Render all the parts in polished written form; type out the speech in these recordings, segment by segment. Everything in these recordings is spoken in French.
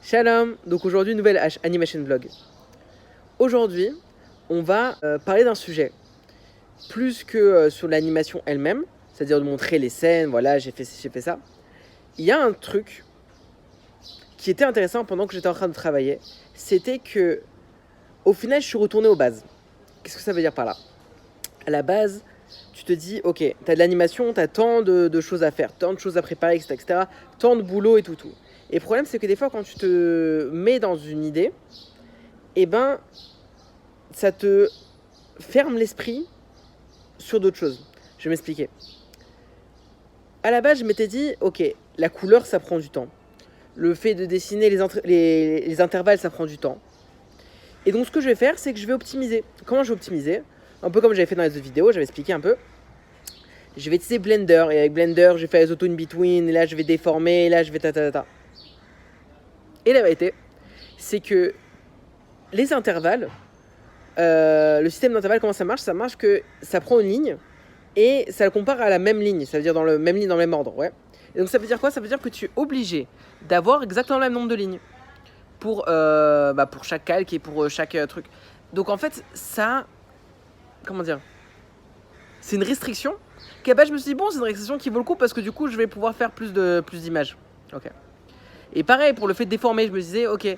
Shalom. Donc aujourd'hui, nouvelle animation vlog. Aujourd'hui, on va parler d'un sujet plus que sur l'animation elle-même, c'est-à-dire de montrer les scènes, voilà, j'ai fait ça. Il y a un truc qui était intéressant pendant que j'étais en train de travailler, c'était que au final, je suis retourné aux bases. Qu'est-ce que ça veut dire par là? À la base, tu te dis, ok, tu as de l'animation, tu as tant de choses à faire, tant de choses à préparer, etc., tant de boulot et tout. Et le problème, c'est que des fois, quand tu te mets dans une idée, eh ben, ça te ferme l'esprit sur d'autres choses. Je vais m'expliquer. À la base, je m'étais dit, ok, la couleur, ça prend du temps. Le fait de dessiner les intervalles, ça prend du temps. Et donc, ce que je vais faire, c'est que je vais optimiser. Comment je vais optimiser? Un peu comme j'avais fait dans les autres vidéos, j'avais expliqué un peu. Je vais utiliser Blender, et avec Blender, je vais faire les auto in between, et là, je vais déformer, et là, je vais ta. Et la vérité, c'est que les intervalles, le système d'intervalle, comment ça marche? Ça marche que ça prend une ligne et ça le compare à la même ligne, ça veut dire dans le même ligne, dans le même ordre, ouais. Et donc ça veut dire quoi? Ça veut dire que tu es obligé d'avoir exactement le même nombre de lignes pour chaque calque et pour chaque truc. Donc en fait, ça, comment dire? C'est une restriction qu'à base je me suis dit, bon, c'est une restriction qui vaut le coup parce que du coup, je vais pouvoir faire plus d'images. Ok. Et pareil, pour le fait de déformer, je me disais, ok. Et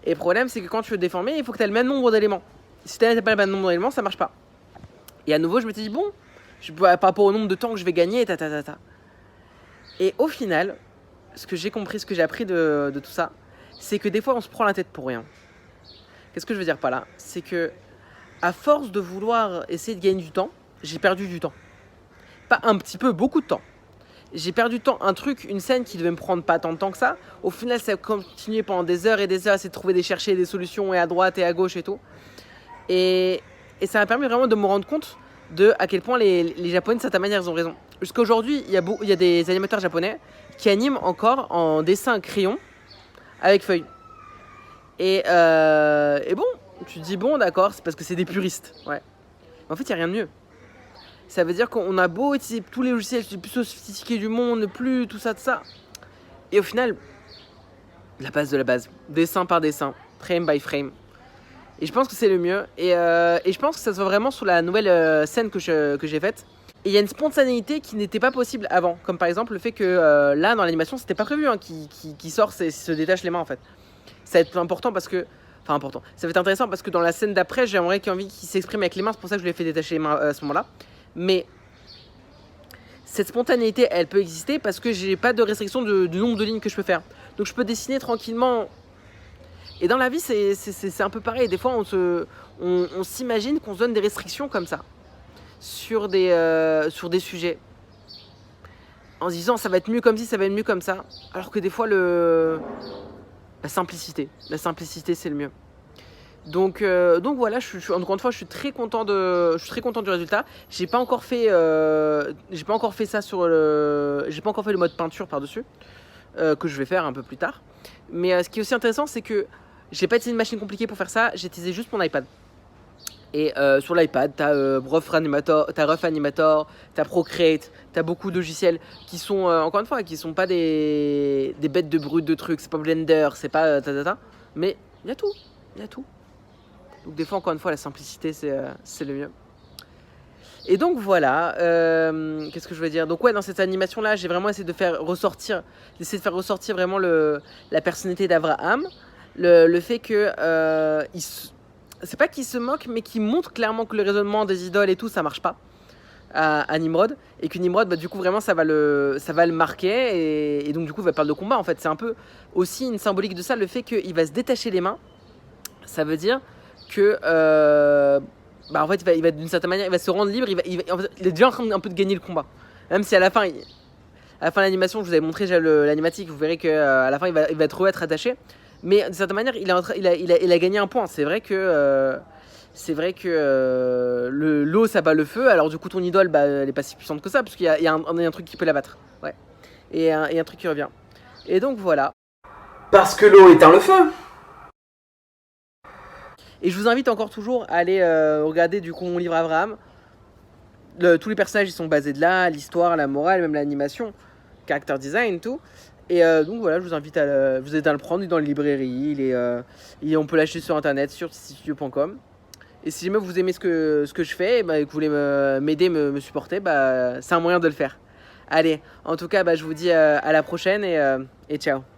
le problème, c'est que quand tu veux déformer, il faut que tu aies le même nombre d'éléments. Si tu n'as pas le même nombre d'éléments, ça marche pas. Et à nouveau, je me suis dit, bon, par rapport au nombre de temps que je vais gagner, Et au final, ce que j'ai compris, ce que j'ai appris de tout ça, c'est que des fois, on se prend la tête pour rien. Qu'est-ce que je veux dire par là? C'est que, à force de vouloir essayer de gagner du temps, j'ai perdu du temps. Pas un petit peu, beaucoup de temps. J'ai perdu du temps, une scène qui devait me prendre pas tant de temps que ça. Au final, ça a continué pendant des heures et des heures à essayer de trouver, chercher des solutions et à droite et à gauche et tout. Et ça m'a permis vraiment de me rendre compte de à quel point les Japonais, de certaine manière, ils ont raison. Jusqu'à aujourd'hui, il y a des animateurs japonais qui animent encore en dessin crayon avec feuilles. Et bon, tu te dis, bon, d'accord, c'est parce que c'est des puristes. Ouais. Mais en fait, il n'y a rien de mieux. Ça veut dire qu'on a beau utiliser tous les logiciels les plus sophistiqués du monde, plus tout ça, de ça. Et au final, la base de la base, dessin par dessin, frame by frame. Et je pense que c'est le mieux. Et je pense que ça se voit vraiment sur la nouvelle scène que j'ai faite. Et il y a une spontanéité qui n'était pas possible avant. Comme par exemple le fait que là, dans l'animation, c'était pas prévu, hein, qui sort et se détache les mains en fait. Ça va être important parce que... Enfin important. Ça va être intéressant parce que dans la scène d'après, j'aimerais qu'il y ait envie qu'il s'exprime avec les mains. C'est pour ça que je lui ai fait détacher les mains à ce moment-là. Mais cette spontanéité, elle peut exister parce que j'ai pas de restriction du nombre de lignes que je peux faire. Donc je peux dessiner tranquillement. Et dans la vie, c'est un peu pareil. Des fois, on s'imagine qu'on se donne des restrictions comme ça sur des sujets. En se disant, ça va être mieux comme ci, ça va être mieux comme ça. Alors que des fois, la simplicité, c'est le mieux. Donc voilà, encore une fois, je suis très content du résultat. J'ai pas encore fait ça sur j'ai pas encore fait le mode peinture par-dessus, que je vais faire un peu plus tard. Mais ce qui est aussi intéressant, c'est que j'ai pas utilisé une machine compliquée pour faire ça, j'ai utilisé juste mon iPad. Et sur l'iPad, t'as Rough Animator, t'as Procreate, t'as beaucoup de logiciels qui sont, encore une fois, qui sont pas des bêtes de brut de trucs, c'est pas Blender, c'est pas mais il y a tout. Donc des fois, encore une fois, la simplicité, c'est le mieux. Et donc voilà, qu'est-ce que je veux dire? Donc ouais, dans cette animation-là, j'ai vraiment essayé de faire ressortir vraiment la personnalité d'Abraham, le fait que c'est pas qu'il se moque, mais qu'il montre clairement que le raisonnement des idoles et tout, ça marche pas à Nimrod, et que Nimrod, du coup, vraiment, ça va le marquer, et donc du coup, il va parler de combat. En fait, c'est un peu aussi une symbolique de ça, le fait qu'il va se détacher les mains. Ça veut dire que en fait, il va d'une certaine manière, il va se rendre libre. Il est déjà en train un peu de gagner le combat. Même si à la fin de l'animation, je vous avais montré l'animatique, vous verrez qu'à la fin, il va être attaché. Mais d'une certaine manière, il a gagné un point. C'est vrai que l'eau, ça bat le feu. Alors du coup, ton idole, elle est pas si puissante que ça, parce qu'il y a un truc qui peut la battre. Ouais. Et un truc qui revient. Et donc voilà. Parce que l'eau éteint le feu. Et je vous invite encore toujours à aller regarder du coup mon livre Abraham. Tous les personnages ils sont basés de là, l'histoire, la morale, même l'animation, character design, tout. Et donc voilà, je vous invite à le prendre, il est dans les librairies, on peut l'acheter sur internet, sur ticistudio.com. Et si jamais vous aimez ce que je fais, et que vous voulez m'aider, me supporter, c'est un moyen de le faire. Allez, en tout cas, je vous dis à la prochaine et ciao.